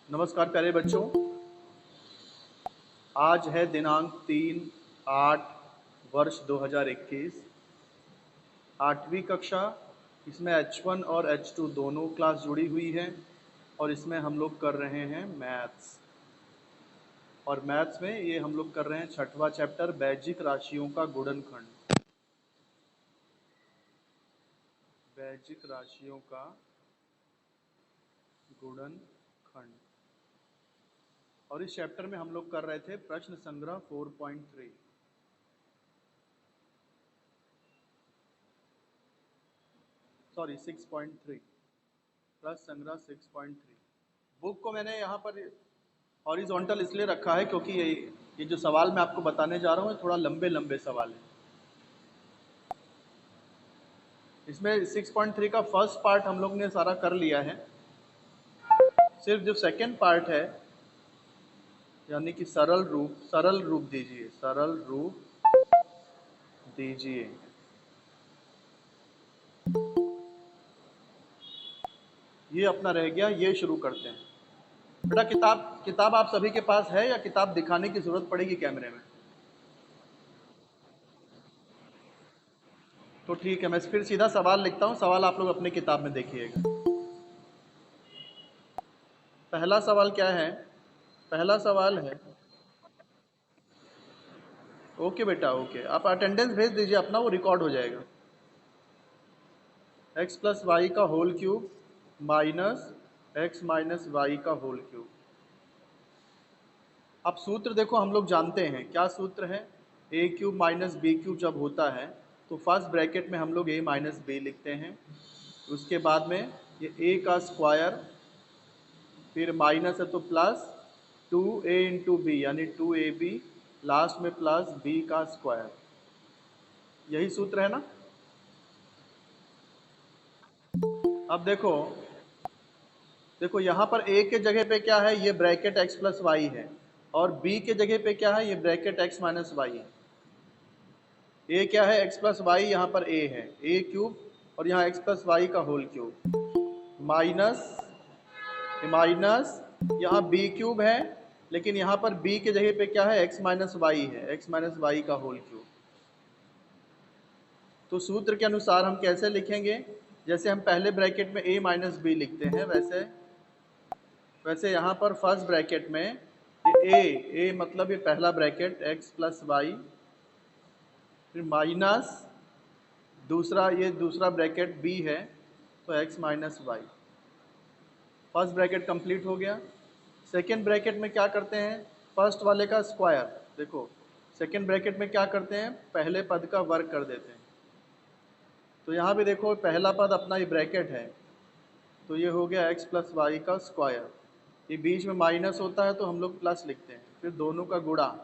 नमस्कार प्यारे बच्चों। आज है दिनांक 3/8 वर्ष 2021, 8वीं कक्षा। इसमें H1 और H2 दोनों क्लास जुड़ी हुई है और इसमें हम लोग कर रहे हैं मैथ्स। और मैथ्स में ये हम लोग कर रहे हैं 6वां चैप्टर बेजिक राशियों का गुणनखंड। बेजिक राशियों का गुणनखंड। और इस चैप्टर में हम लोग कर रहे थे प्रश्न संग्रह 4.3। सॉरी 6.3, प्रश्न संग्रह 6.3। बुक को मैंने यहाँ पर हॉरिजॉन्टल इसलिए रखा है क्योंकि ये जो सवाल मैं आपको बताने जा रहा हूँ थोड़ा लंबे लंबे सवाल हैं। इसमें 6.3 का फर्स्ट पार्ट हम लोग ने सारा कर लिया है। सिर्फ जो सेकंड पार्ट है यानी कि सरल रूप दीजिए, सरल रूप दीजिए, ये अपना रह गया। ये शुरू करते हैं। बेटा किताब आप सभी के पास है या किताब दिखाने की जरूरत पड़ेगी कैमरे में? तो ठीक है, मैं फिर सीधा सवाल लिखता हूँ। सवाल आप लोग अपने किताब में देखिएगा। पहला सवाल क्या है? पहला सवाल है, ओके बेटा ओके, आप अटेंडेंस भेज दीजिए अपना, वो रिकॉर्ड हो जाएगा। x प्लस वाई का whole cube minus x minus y का होल क्यूब। अब सूत्र देखो, हम लोग जानते हैं क्या सूत्र है। a cube minus B cube जब होता है तो फर्स्ट ब्रैकेट में हम लोग a माइनस बी लिखते हैं। उसके बाद में ये a का स्क्वायर, फिर माइनस है तो प्लस 2a इंटू बी यानी 2ab, लास्ट में प्लस b का स्क्वायर। यही सूत्र है ना? अब देखो यहाँ पर a के जगह पे क्या है, ये ब्रैकेट x प्लस वाई है, और b के जगह पे क्या है, ये ब्रैकेट x माइनस वाई है। a क्या है, x प्लस वाई, यहाँ पर a है, a क्यूब, और यहाँ x प्लस वाई का होल क्यूब माइनस माइनस यहाँ b क्यूब है, लेकिन यहाँ पर b के जगह पे क्या है, x माइनस वाई है, x माइनस वाई का होल क्यूब। तो सूत्र के अनुसार हम कैसे लिखेंगे? जैसे हम पहले ब्रैकेट में a माइनस बी लिखते हैं, वैसे यहाँ पर फर्स्ट ब्रैकेट में ये a मतलब ये पहला ब्रैकेट x प्लस वाई, फिर माइनस ये दूसरा ब्रैकेट b है तो x minus y. First bracket complete हो गया। सेकेंड ब्रैकेट में क्या करते हैं, फर्स्ट वाले का स्क्वायर। देखो सेकेंड ब्रैकेट में क्या करते हैं, पहले पद का वर्ग कर देते हैं। तो यहाँ भी देखो पहला पद अपना ये ब्रैकेट है, तो ये हो गया x प्लस वाई का स्क्वायर। ये बीच में माइनस होता है तो हम लोग प्लस लिखते हैं, फिर दोनों का गुणा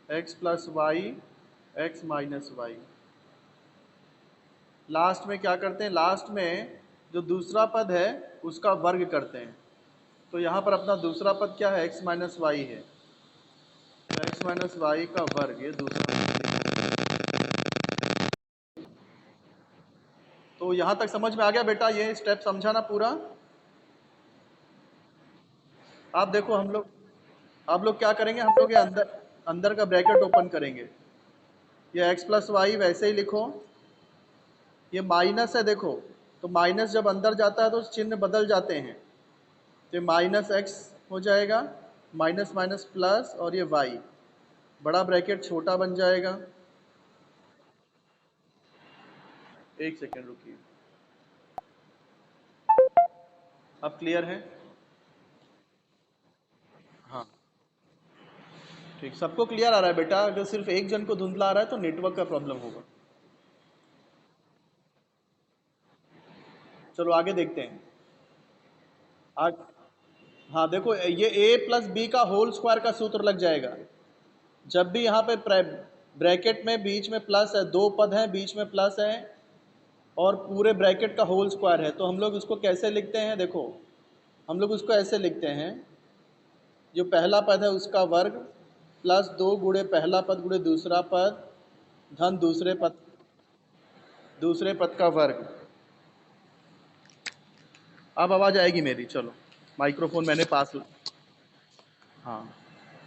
x plus y x minus y. Last में क्या करते हैं, लास्ट में जो दूसरा पद है उसका वर्ग करते हैं। तो यहाँ पर अपना दूसरा पद क्या है, x माइनस वाई है, तो x माइनस वाई का वर्ग, ये दूसरा। तो यहाँ तक समझ में आ गया बेटा? ये स्टेप समझा ना पूरा? आप देखो आप लोग क्या करेंगे, हम लोग ये अंदर का ब्रैकेट ओपन करेंगे। ये x प्लस वाई वैसे ही लिखो, ये माइनस है देखो, तो माइनस जब अंदर जाता है तो चिन्ह बदल जाते हैं, तो माइनस x हो जाएगा, माइनस माइनस प्लस, और ये y, बड़ा ब्रैकेट छोटा बन जाएगा। एक सेकेंड रुकिए, अब क्लियर है? हाँ ठीक, सबको क्लियर आ रहा है बेटा? अगर सिर्फ एक जन को धुंधला आ रहा है तो नेटवर्क का प्रॉब्लम होगा। चलो आगे देखते हैं। आज हाँ देखो, ये a प्लस बी का होल स्क्वायर का सूत्र लग जाएगा। जब भी यहाँ पे ब्रैकेट में बीच में प्लस है, दो पद हैं बीच में प्लस है, और पूरे ब्रैकेट का होल स्क्वायर है, तो हम लोग उसको कैसे लिखते हैं? देखो हम लोग उसको ऐसे लिखते हैं, जो पहला पद है उसका वर्ग प्लस 2 गुणे पहला पद गुणे दूसरा पद धन दूसरे पद का वर्ग। अब आवाज आएगी मेरी? चलो माइक्रोफोन मैंने पास, हाँ,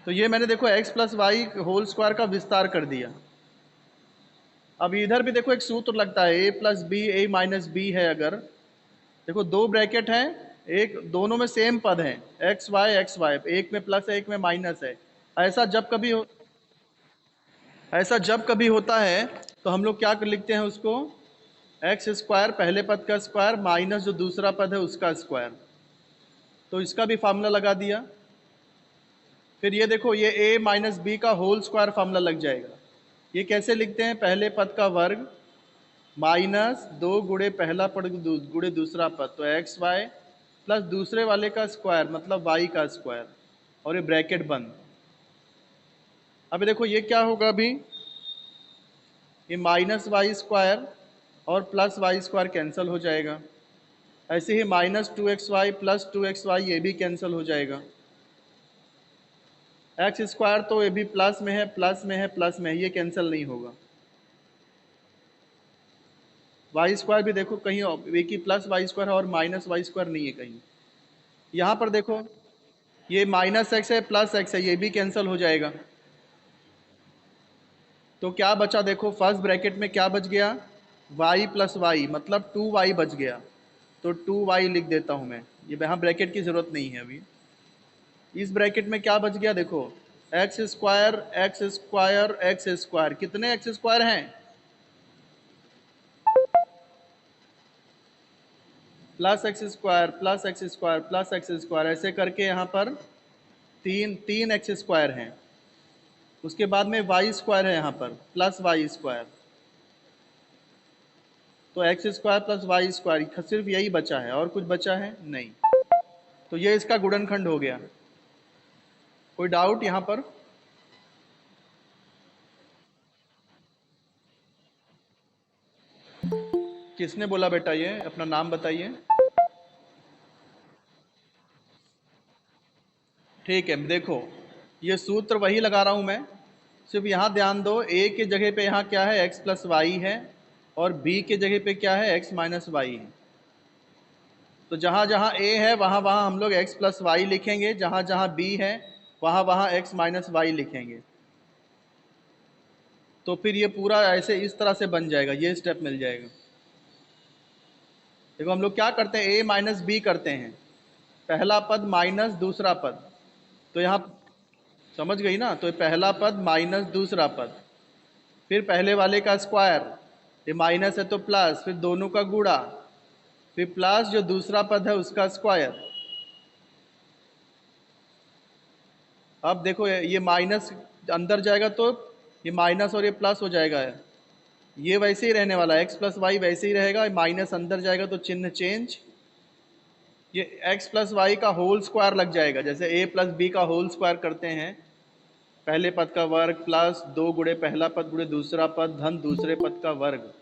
तो ये मैंने देखो x plus y whole square का विस्तार कर दिया। अब इधर भी देखो एक सूत्र लगता है, a plus B A minus B है। अगर देखो दो ब्रैकेट हैं, एक दोनों में सेम पद हैं, एक्स वाई, एक में प्लस है एक में माइनस है। ऐसा जब कभी हो, ऐसा जब कभी होता है तो हम लोग क्या कर लिखते हैं उसको, एक्स स्क्वायर पहले पद का स्क्वायर माइनस जो दूसरा पद है उसका स्क्वायर। तो इसका भी फार्मूला लगा दिया। फिर ये देखो ये a माइनस बी का होल स्क्वायर फार्मूला लग जाएगा। ये कैसे लिखते हैं, पहले पद का वर्ग माइनस दो गुणे पहला पद गुणे दूसरा पद, तो एक्स वाई प्लस दूसरे वाले का स्क्वायर मतलब वाई का स्क्वायर, और ये ब्रैकेट बंद। अब देखो ये क्या होगा, अभी ये माइनस वाई स्क्वायर और प्लस वाई स्क्वायर कैंसिल हो जाएगा। ऐसे ही minus two X Y plus two X Y ये भी कैंसिल हो जाएगा। एक्स स्क्वायर तो ये भी प्लस में है, प्लस में है, प्लस में है, ये कैंसिल नहीं होगा। वाई स्क्वायर भी देखो कहीं एक ही प्लस वाई स्क्वायर है और माइनस वाई स्क्वायर नहीं है कहीं। यहाँ पर देखो ये माइनस एक्स है प्लस एक्स है, ये भी कैंसिल हो जाएगा। तो क्या बचा, देखो फर्स्ट ब्रैकेट में क्या बच गया, y प्लस वाई मतलब 2y बच गया। तो 2y लिख देता हूँ मैं, ये यहाँ ब्रैकेट की जरूरत नहीं है अभी। इस ब्रैकेट में क्या बच गया, देखो x square x square x square, कितने एक्स स्क्वायर हैं, plus x square plus x square plus x square, ऐसे करके यहाँ पर तीन तीन एक्स स्क्वायर हैं। उसके बाद में वाई स्क्वायर है यहाँ पर प्लस वाई स्क्वायर, तो x square plus Y square, सिर्फ यही बचा है और कुछ बचा है नहीं। तो ये इसका गुणनखंड हो गया। कोई डाउट यहाँ पर? किसने बोला बेटा, ये अपना नाम बताइए। ठीक है, देखो ये सूत्र वही लगा रहा हूं मैं, सिर्फ यहाँ ध्यान दो, a के जगह पे यहाँ क्या है, x प्लस वाई है, और b के जगह पे क्या है, x माइनस वाई है। तो जहाँ जहाँ a है वहाँ वहाँ हम लोग x प्लस वाई लिखेंगे, जहाँ जहाँ b है वहाँ वहाँ x माइनस वाई लिखेंगे। तो फिर ये पूरा ऐसे इस तरह से बन जाएगा, ये स्टेप मिल जाएगा। देखो हम लोग क्या करते हैं, a माइनस बी करते हैं, पहला पद माइनस दूसरा पद, तो यहाँ समझ गई ना, तो पहला पद माइनस दूसरा पद, फिर पहले वाले का स्क्वायर, ये माइनस है तो प्लस, फिर दोनों का गुणा, फिर प्लस जो दूसरा पद है उसका स्क्वायर। अब देखो ये माइनस अंदर जाएगा तो ये माइनस और ये प्लस हो जाएगा, ये वैसे ही रहने वाला है, एक्स प्लस वाई वैसे ही रहेगा, माइनस अंदर जाएगा तो चिन्ह चेंज, ये एक्स प्लस वाई का होल स्क्वायर लग जाएगा, जैसे ए प्लस बी का होल स्क्वायर करते हैं, पहले पद का वर्ग प्लस दो गुणे पहला पद गुणे दूसरा पद धन दूसरे पद का वर्ग।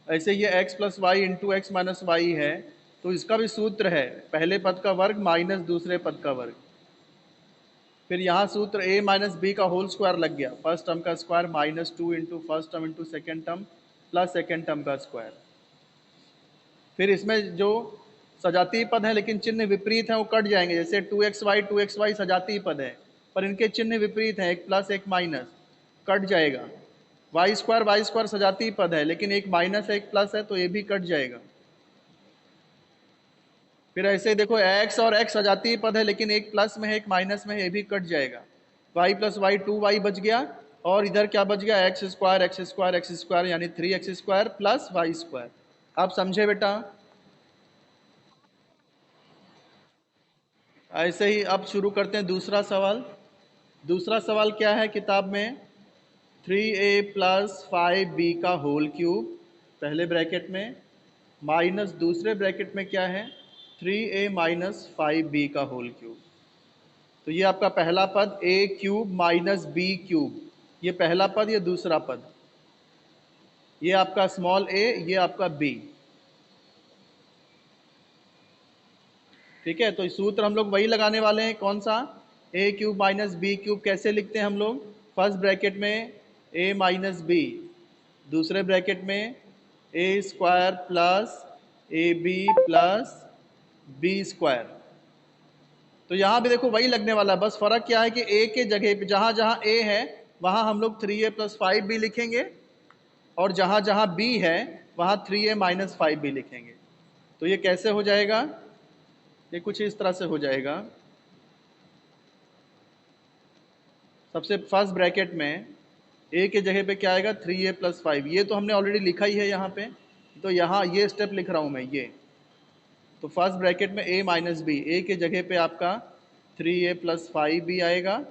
ऐसे ये x plus y into x minus y है, तो इसका भी सूत्र है पहले पद का वर्ग माइनस दूसरे पद का वर्ग। फिर यहाँ सूत्र a माइनस बी का होल स्क्वायर लग गया, फर्स्ट टर्म का square minus two into first term into second term plus second term का स्क्वायर। फिर इसमें जो सजातीय पद है लेकिन चिन्ह विपरीत है वो कट जाएंगे, जैसे टू एक्स वाई सजातीय पद है पर इनके चिन्ह विपरीत हैं, एक प्लस एक माइनस, कट जाएगा। वाई स्क्वायर सजातीय पद है लेकिन एक माइनस है एक प्लस है तो ये भी कट जाएगा। फिर ऐसे ही देखो x और x सजातीय पद है लेकिन एक प्लस में है एक माइनस में है, ये भी कट जाएगा। y प्लस वाई 2y बच गया, और इधर क्या बच गया, एक्स स्क्वायर यानी 3x square plus Y square. आप समझे बेटा? ऐसे ही अब शुरू करते हैं दूसरा सवाल। दूसरा सवाल क्या है किताब में, 3a प्लस 5b का होल क्यूब पहले ब्रैकेट में माइनस दूसरे ब्रैकेट में क्या है, 3a माइनस 5b का होल क्यूब। तो ये आपका पहला पद a cube minus b cube, ये पहला पद, ये दूसरा पद, ये आपका स्मॉल a, ये आपका b। ठीक है, तो सूत्र हम लोग वही लगाने वाले हैं, कौन सा, a cube minus B cube. कैसे लिखते हैं हम लोग, फर्स्ट ब्रैकेट में a माइनस बी, दूसरे ब्रैकेट में a square plus A B plus B square. तो यहाँ भी देखो वही लगने वाला है, बस फर्क क्या है कि ए के जगह पे जहाँ जहाँ ए है वहाँ हम लोग 3a + 5b लिखेंगे, और जहाँ जहाँ b है वहाँ 3a - 5b लिखेंगे। तो ये कैसे हो जाएगा, ये कुछ इस तरह से हो जाएगा। सबसे फर्स्ट ब्रैकेट में ए के जगह पे क्या आएगा, 3a + 5। ये तो हमने ऑलरेडी लिखा ही है यहाँ पे, तो यहाँ ये स्टेप लिख रहा हूँ मैं ये। तो फर्स्ट ब्रैकेट में a - b, a के जगह पे आपका 3a + 5b आएगा,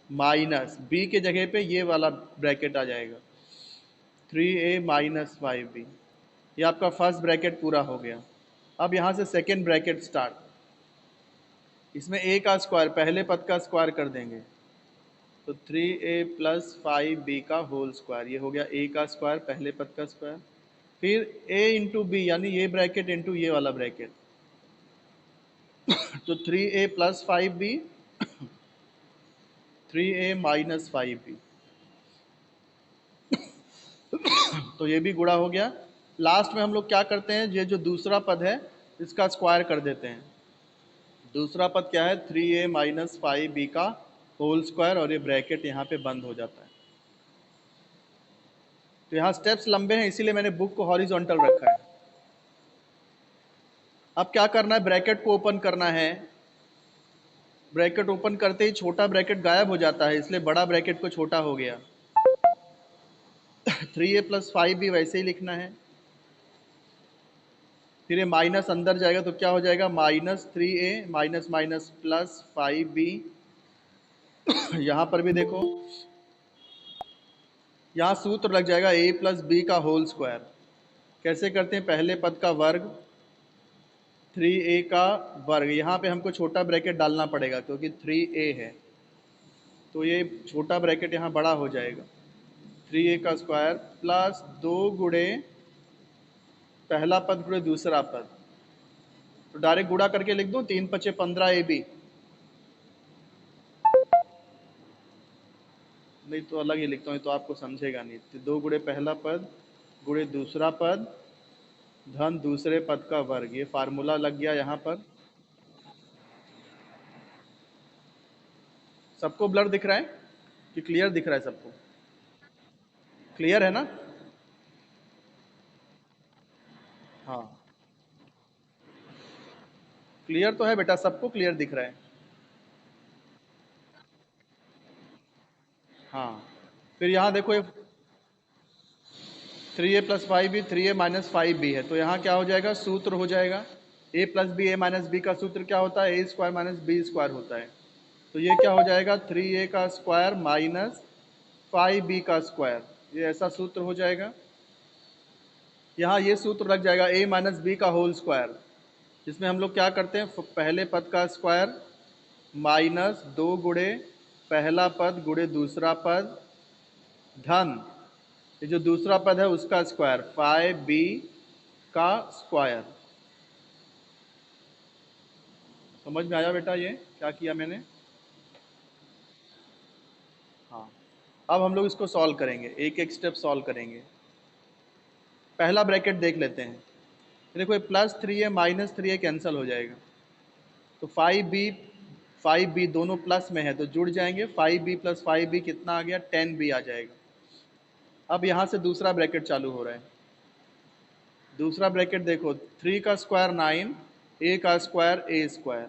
माइनस b के जगह पे ये वाला ब्रैकेट आ जाएगा 3a - 5b। ये आपका फर्स्ट ब्रैकेट पूरा हो गया। अब यहाँ से सेकेंड ब्रैकेट स्टार्ट। इसमें a का स्क्वायर, पहले पद का स्क्वायर कर देंगे, तो 3a + 5b का होल स्क्वायर। ये हो गया a का स्क्वायर, पहले पद का स्क्वायर। फिर a × b, यानी ये ब्रैकेट इंटू ये वाला ब्रैकेट, तो 3a + 5b 3a - 5b, तो ये भी गुणा हो गया। लास्ट में हम लोग क्या करते हैं, ये जो दूसरा पद है इसका स्क्वायर कर देते हैं। दूसरा पद क्या है, 3a - 5b का होल स्क्वायर, और ये ब्रैकेट यहाँ पे बंद हो जाता है। तो यहाँ स्टेप्स लंबे हैं, इसीलिए मैंने बुक को हॉरिजॉन्टल रखा है। अब क्या करना है, ब्रैकेट को ओपन करना है। ब्रैकेट ओपन करते ही छोटा ब्रैकेट गायब हो जाता है, इसलिए बड़ा ब्रैकेट को छोटा हो गया। 3a + 5b वैसे ही लिखना है। फिर ये माइनस अंदर जाएगा तो क्या हो जाएगा, -3a -- 5b। यहाँ पर भी देखो, यहाँ सूत्र लग जाएगा a + b का होल स्क्वायर। कैसे करते हैं, पहले पद का वर्ग 3a का वर्ग। यहाँ पे हमको छोटा ब्रैकेट डालना पड़ेगा क्योंकि 3a है, तो ये छोटा ब्रैकेट यहाँ बड़ा हो जाएगा। 3a का स्क्वायर प्लस 2 गुणे पहला पद गुणे दूसरा पद, तो डायरेक्ट गुणा करके लिख दूँ, 3 × 5 = 15ab। नहीं तो अलग ही लिखता हूँ, तो आपको समझेगा नहीं। तो 2 गुणे पहला पद गुणे दूसरा पद धन दूसरे पद का वर्ग, ये फार्मूला लग गया यहाँ पर। सबको ब्लर दिख रहा है कि क्लियर दिख रहा है सबको? क्लियर है ना? हाँ, क्लियर तो है बेटा, सबको क्लियर दिख रहा है। हाँ, फिर यहाँ देखो, ये 3a + 5b 3a - 5b है, तो यहाँ क्या हो जाएगा, सूत्र हो जाएगा a + b a - b का सूत्र क्या होता है, a² - b² होता है। तो ये क्या हो जाएगा, 3a का स्क्वायर माइनस 5b का स्क्वायर, ये ऐसा सूत्र हो जाएगा। यहाँ ये सूत्र लग जाएगा a - b का होल स्क्वायर, जिसमें हम लोग क्या करते हैं, पहले पद का स्क्वायर माइनस 2 गुणे पहला पद गुणे दूसरा पद धन ये जो दूसरा पद है उसका स्क्वायर 5b का स्क्वायर। समझ में आया बेटा ये क्या किया मैंने? हाँ, अब हम लोग इसको सॉल्व करेंगे, एक एक स्टेप सॉल्व करेंगे। पहला ब्रैकेट देख लेते हैं। देखो, ये +3a -3a कैंसिल हो जाएगा, तो 5b दोनों प्लस में है तो जुड़ जाएंगे। 5b + 5b कितना आ गया, 10b आ जाएगा। अब यहाँ से दूसरा ब्रैकेट चालू हो रहा है। दूसरा ब्रैकेट देखो, 3 का स्क्वायर 9, a का स्क्वायर a²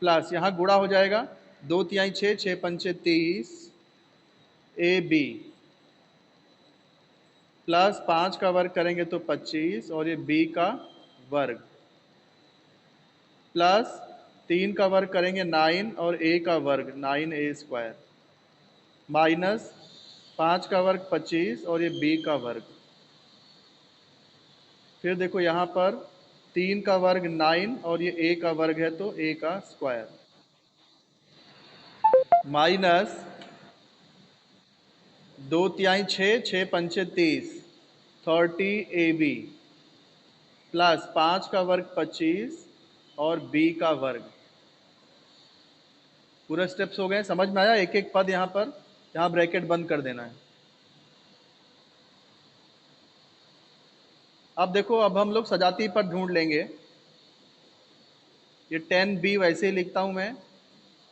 प्लस यहाँ गुणा हो जाएगा, 2 तिहाई 6, 6 पंचे 30 ab प्लस 5 का वर्ग करेंगे तो 25, और ये b का वर्ग प्लस 3 का वर्ग करेंगे 9, और a का वर्ग 9a² माइनस 5 का वर्ग 25, और ये b का वर्ग। फिर देखो यहाँ पर 3 का वर्ग 9, और ये a का वर्ग है तो a का स्क्वायर माइनस 2 तिहाई 6, 6 पंचे 30 30ab प्लस 5 का वर्ग 25, और b का वर्ग। पूरे स्टेप्स हो गए, समझ में आया? एक एक पद यहाँ पर, यहाँ ब्रैकेट बंद कर देना है। अब देखो, अब हम लोग सजाती पद ढूंढ लेंगे। ये 10b वैसे ही लिखता हूँ मैं।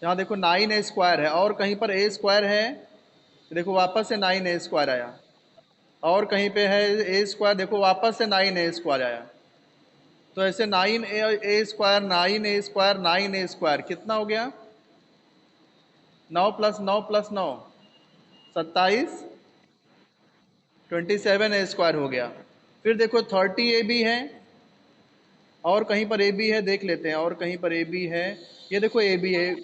यहाँ देखो 9a² है, और कहीं पर a² है, देखो वापस से 9a² आया, और कहीं पे है a², देखो वापस से 9a² आया। तो ऐसे 9a², 9a², 9a², कितना हो गया? 9 + 9 + 9 27, 27a² हो गया। फिर देखो 30ab है, और कहीं पर ए बी है, देख लेते हैं, और कहीं पर ए बी है। ये देखो ए बी है,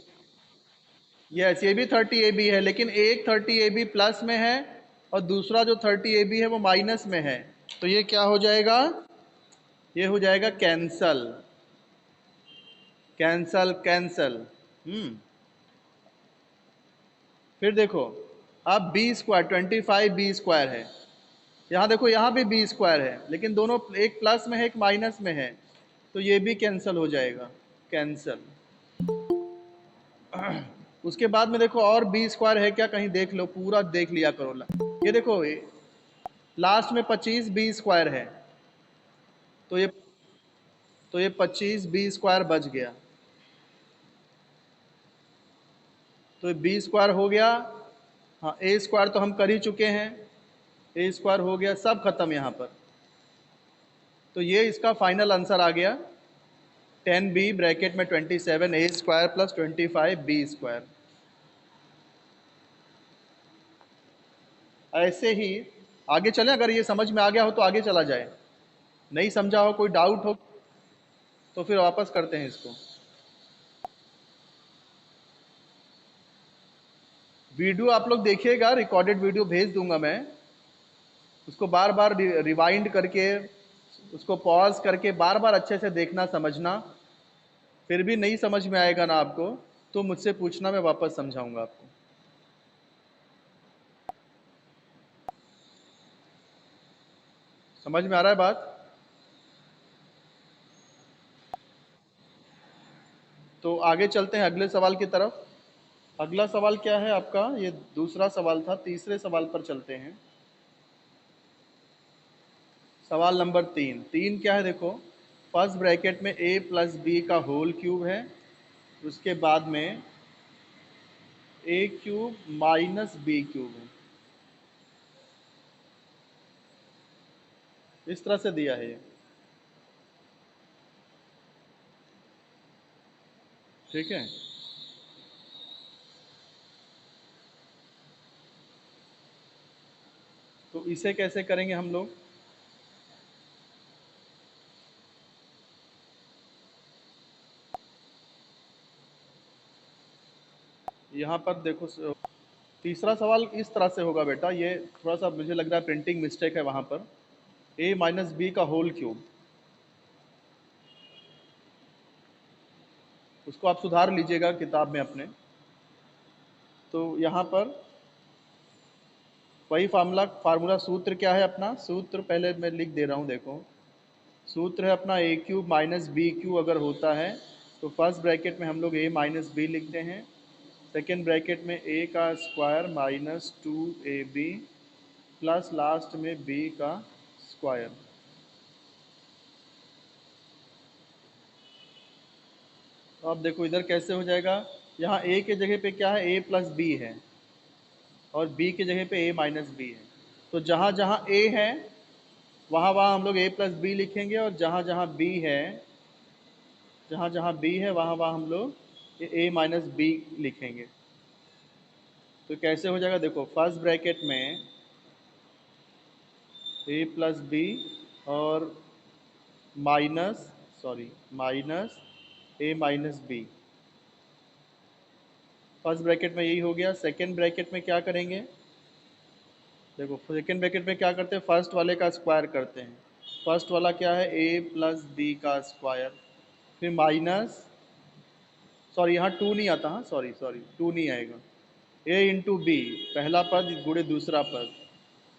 यस ये भी 30ab है, लेकिन एक 30ab प्लस में है और दूसरा जो 30ab है वो माइनस में है। तो ये क्या हो जाएगा? ये हो जाएगा कैंसल, कैंसल, कैंसल। फिर देखो अब b², 25b² है। यहाँ देखो यहाँ भी b² है, लेकिन दोनों एक प्लस में है एक माइनस में है, तो ये भी कैंसिल हो जाएगा, कैंसल। उसके बाद में देखो और b² है क्या, कहीं देख लो, पूरा देख लिया करो। ये देखो लास्ट में 25b² है, तो ये 25b² बच गया, तो ये b² हो गया। हाँ a² तो हम कर ही चुके हैं, a² हो गया, सब खत्म यहाँ पर। तो ये इसका फाइनल आंसर आ गया 10b ब्रैकेट में 27a² + 25b²। ऐसे ही आगे चलें, अगर ये समझ में आ गया हो तो आगे चला जाए, नहीं समझा हो, कोई डाउट हो तो फिर वापस करते हैं इसको। वीडियो आप लोग देखिएगा, रिकॉर्डेड वीडियो भेज दूंगा मैं, उसको बार बार रिवाइंड करके, उसको पॉज करके बार बार अच्छे से देखना, समझना। फिर भी नहीं समझ में आएगा ना आपको, तो मुझसे पूछना, मैं वापस समझाऊंगा आपको। समझ में आ रहा है बात? तो आगे चलते हैं अगले सवाल की तरफ। अगला सवाल क्या है आपका? ये दूसरा सवाल था, तीसरे सवाल पर चलते हैं। सवाल नंबर 3। 3 क्या है देखो, फर्स्ट ब्रैकेट में a + b का होल क्यूब है, उसके बाद में a³ - b³ है, इस तरह से दिया है ये, ठीक है। तो इसे कैसे करेंगे हम लोग? यहाँ पर देखो तीसरा सवाल इस तरह से होगा बेटा, ये थोड़ा सा मुझे लग रहा है प्रिंटिंग मिस्टेक है वहाँ पर। a - b का होल क्यूब, उसको आप सुधार लीजिएगा किताब में अपने। तो यहाँ पर वही फार्मूला सूत्र क्या है अपना? सूत्र पहले मैं लिख दे रहा हूँ, देखो सूत्र है अपना a³ - b³ अगर होता है तो फर्स्ट ब्रैकेट में हम लोग a - b लिखते हैं, सेकेंड ब्रैकेट में a² - 2ab प्लस लास्ट में b का स्क्वायर। तो अब देखो इधर कैसे हो जाएगा, यहाँ a के जगह पे क्या है, a + b है, और b की जगह पे a - b है। तो जहाँ जहाँ a है वहाँ वहाँ हम लोग a + b लिखेंगे, और जहाँ जहाँ b है, जहाँ जहाँ b है वहाँ वहाँ हम लोग a - b लिखेंगे। तो कैसे हो जाएगा देखो, फर्स्ट ब्रैकेट में a + b और minus a - b, first bracket में यही हो गया। सेकेंड ब्रैकेट में क्या करेंगे देखो, सेकेंड ब्रैकेट में क्या करते हैं, फर्स्ट वाले का स्क्वायर करते हैं। फर्स्ट वाला क्या है, a + b का स्क्वायर, फिर माइनस, सॉरी यहाँ 2 नहीं आता, हाँ सॉरी 2 नहीं आएगा, a × b, पहला पद गुणे दूसरा पद।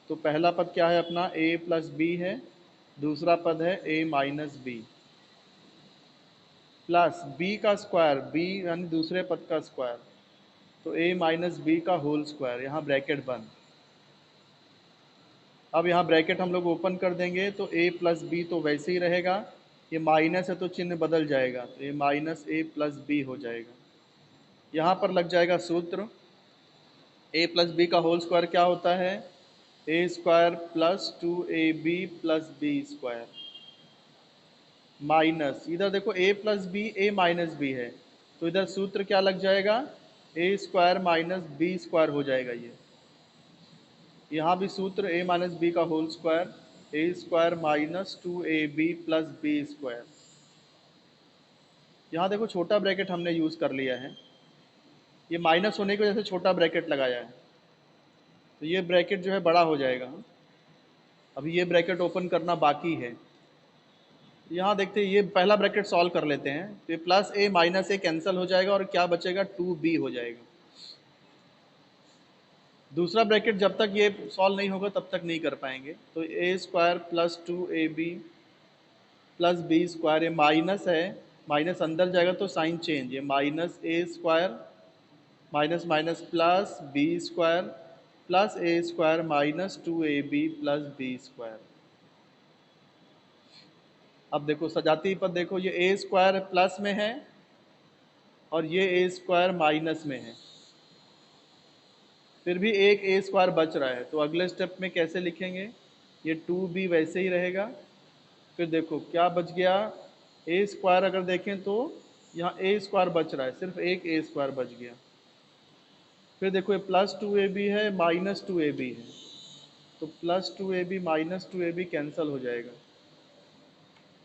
तो पहला पद क्या है अपना, a + b है, दूसरा पद है a - b, प्लस b का स्क्वायर, b यानी दूसरे पद का स्क्वायर, तो a - b का होल स्क्वायर, यहाँ ब्रैकेट बंद। अब यहाँ ब्रैकेट हम लोग ओपन कर देंगे तो a + b तो वैसे ही रहेगा, ये माइनस है तो चिन्ह बदल जाएगा, तो ये माइनस ए प्लस बी हो जाएगा। यहाँ पर लग जाएगा सूत्र, ए प्लस बी का होल स्क्वायर क्या होता है, A square plus 2ab plus B square, minus इधर देखो A plus B A minus B है, तो इधर सूत्र क्या लग जाएगा, A square minus B square हो जाएगा। ये यहाँ भी सूत्र ए माइनस बी का whole square, A square minus 2ab plus B square. यहाँ देखो छोटा ब्रैकेट हमने यूज़ कर लिया है, ये माइनस होने की वजह से छोटा ब्रैकेट लगाया है, तो ये ब्रैकेट जो है बड़ा हो जाएगा। अभी ये ब्रैकेट ओपन करना बाकी है। यहाँ देखते हैं, ये पहला ब्रैकेट सॉल्व कर लेते हैं, तो ये प्लस ए माइनस ए कैंसिल हो जाएगा और क्या बचेगा, 2b हो जाएगा। दूसरा ब्रैकेट जब तक ये सॉल्व नहीं होगा तब तक नहीं कर पाएंगे, तो A square plus 2ab plus B square, ये माइनस है, माइनस अंदर जाएगा तो साइन चेंज, ये minus A square minus minus plus B square plus A square minus 2ab plus B square. अब देखो सजाती पद देखो, ये ए स्क्वायर प्लस में है और ये ए स्क्वायर माइनस में है, फिर भी एक ए स्क्वायर बच रहा है, तो अगले स्टेप में कैसे लिखेंगे, ये 2b वैसे ही रहेगा। फिर देखो क्या बच गया, ए स्क्वायर अगर देखें तो यहाँ ए स्क्वायर बच रहा है, सिर्फ एक ए स्क्वायर बच गया। फिर देखो ये प्लस 2ab है माइनस 2ab है, तो plus 2ab minus 2ab cancel हो जाएगा।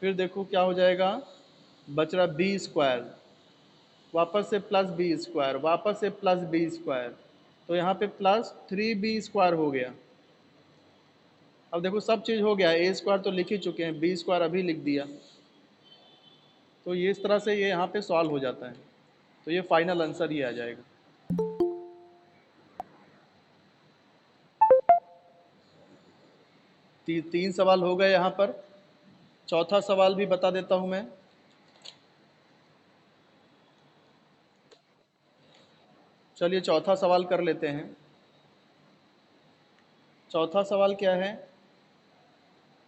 फिर देखो क्या हो जाएगा, बच रहा बी स्क्वायर, वापस से प्लस बी स्क्वायर, वापस से प्लस बी स्क्वायर, तो यहाँ पे प्लस 3b स्क्वायर हो गया। अब देखो सब चीज़ हो गया, ए स्क्वायर तो लिख ही चुके हैं, बी स्क्वायर अभी लिख दिया, तो ये इस तरह से ये यहाँ पे सॉल्व हो जाता है, तो ये फाइनल आंसर ये आ जाएगा। तीन सवाल हो गए यहाँ पर, चौथा सवाल भी बता देता हूँ मैं। चलिए चौथा सवाल कर लेते हैं। चौथा सवाल क्या है,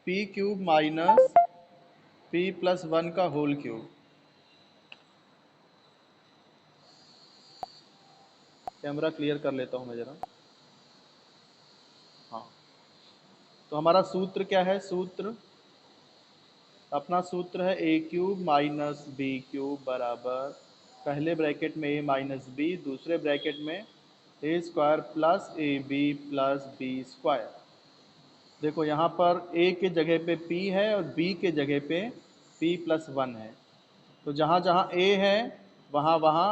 P cube minus P plus 1 का होल क्यूब। कैमरा क्लियर कर लेता हूँ मैं ज़रा। हाँ, तो हमारा सूत्र क्या है, सूत्र अपना सूत्र है A cube minus B cube बराबर, पहले ब्रैकेट में ए माइनस बी, दूसरे ब्रैकेट में A square plus A B plus B square. देखो यहाँ पर ए के जगह पे p है और b के जगह पे p प्लस 1 है, तो जहाँ जहाँ a है वहाँ वहाँ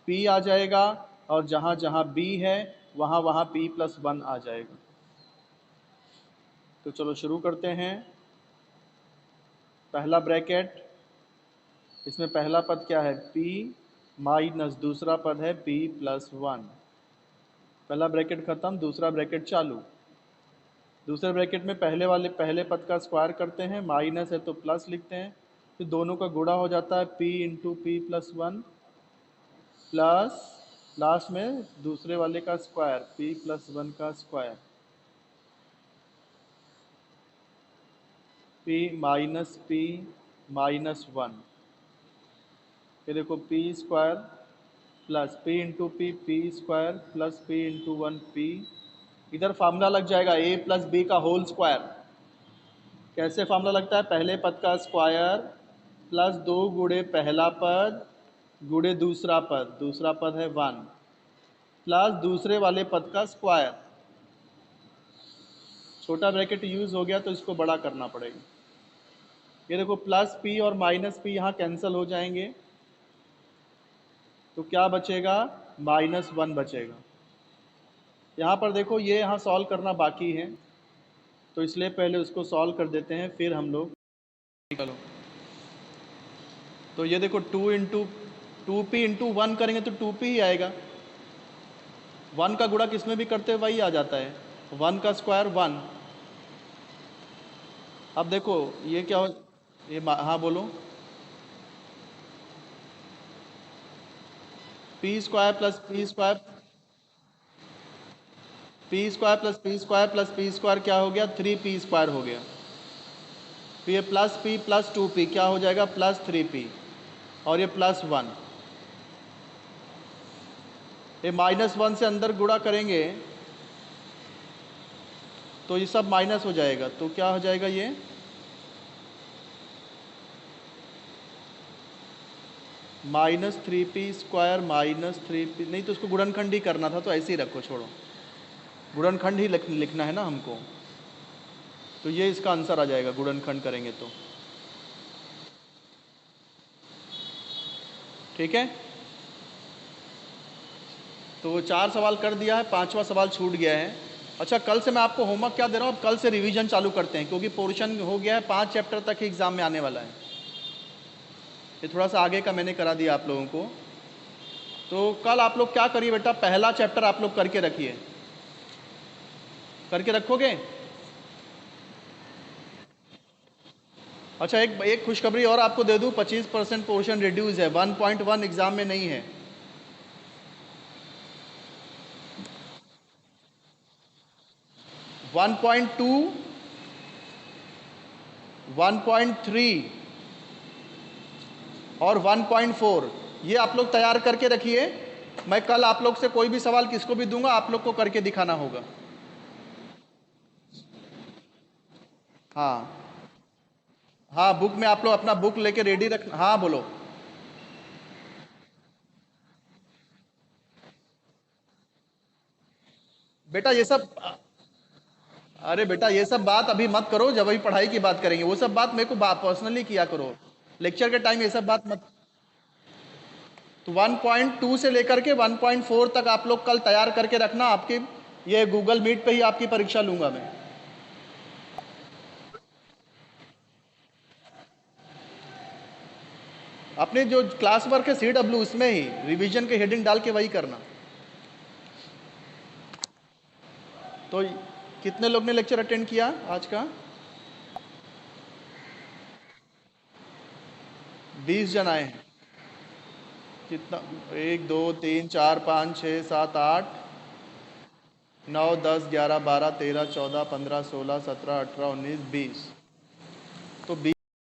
p आ जाएगा और जहाँ जहाँ b है वहाँ वहाँ p प्लस 1 आ जाएगा। तो चलो शुरू करते हैं। पहला ब्रैकेट, इसमें पहला पद क्या है, p माइनस दूसरा पद है p प्लस 1। पहला ब्रैकेट खत्म, दूसरा ब्रैकेट चालू। दूसरे ब्रैकेट में पहले पद का स्क्वायर करते हैं, माइनस है तो प्लस लिखते हैं, फिर दोनों का गुणा हो जाता है p into P plus 1 plus last में दूसरे वाले का स्क्वायर p प्लस 1 का square, p minus p minus 1, फिर देखो p square plus p into P square plus p into 1 p, इधर फार्मूला लग जाएगा a प्लस बी का होल स्क्वायर। कैसे फार्मूला लगता है, पहले पद का स्क्वायर प्लस 2 गुणे पहला पद गुणे दूसरा पद है 1 प्लस दूसरे वाले पद का स्क्वायर। छोटा ब्रैकेट यूज़ हो गया तो इसको बड़ा करना पड़ेगा। ये देखो प्लस p और माइनस p यहाँ कैंसिल हो जाएंगे, तो क्या बचेगा, माइनस 1 बचेगा। यहाँ पर देखो ये यहाँ सॉल्व करना बाकी है, तो इसलिए पहले उसको सॉल्व कर देते हैं, फिर हम लोग निकलो। तो ये देखो 2p इंटू 1 करेंगे तो 2p ही आएगा, 1 का गुणा किस में भी करते वही आ जाता है, 1 का स्क्वायर 1। अब देखो ये क्या हो, ये हाँ बोलो, P square plus P square plus P square plus P square क्या हो गया, 3p स्क्वायर हो गया। तो ये प्लस पी प्लस 2p क्या हो जाएगा, प्लस 3p, और ये प्लस 1। ये -1 से अंदर गुणा करेंगे तो ये सब माइनस हो जाएगा, तो क्या हो जाएगा ये -3p² -3p, नहीं तो उसको गुणनखंड ही करना था, तो ऐसे ही रखो, छोड़ो, गुणनखंड ही लिखना है ना हमको, तो ये इसका आंसर आ जाएगा गुणनखंड करेंगे तो। ठीक है, तो 4 सवाल कर दिया है, 5वां सवाल छूट गया है। अच्छा, कल से मैं आपको होमवर्क क्या दे रहा हूँ, अब कल से रिवीजन चालू करते हैं, क्योंकि पोर्शन हो गया है 5 चैप्टर तक ही एग्जाम में आने वाला है। ये थोड़ा सा आगे का मैंने करा दिया आप लोगों को। तो कल आप लोग क्या करिए बेटा, पहला चैप्टर आप लोग करके रखिए, करके रखोगे। अच्छा, एक खुशखबरी और आपको दे दूं, 25% पोर्शन रिड्यूस है, 1.1 एग्जाम में नहीं है। 1.2, 1.3 और 1.4 ये आप लोग तैयार करके रखिए। मैं कल आप लोग से कोई भी सवाल किसको भी दूंगा, आप लोग को करके दिखाना होगा। हाँ हाँ, बुक में आप लोग अपना बुक लेके रेडी रखना। हाँ बोलो। बेटा ये सब, अरे बेटा ये सब बात अभी मत करो, जब अभी पढ़ाई की बात करेंगे वो सब बात मेरे को पर्सनली किया करो, लेक्चर के टाइम ये सब बात मत। तो 1.2 से लेकर के 1.4 तक आप लोग कल तैयार करके रखना, आपकी ये गूगल मीट पे ही आपकी परीक्षा लूंगा मैं। अपने जो क्लास वर्क है CW उसमें ही रिवीजन के हेडिंग डाल के वही करना। तो कितने लोग ने लेक्चर अटेंड किया आज का? 20 जन आए हैं। कितना, 1 2 3 4 5 6 7 8 9 10 11 12 13 14 15 16 17 18 19 20। तो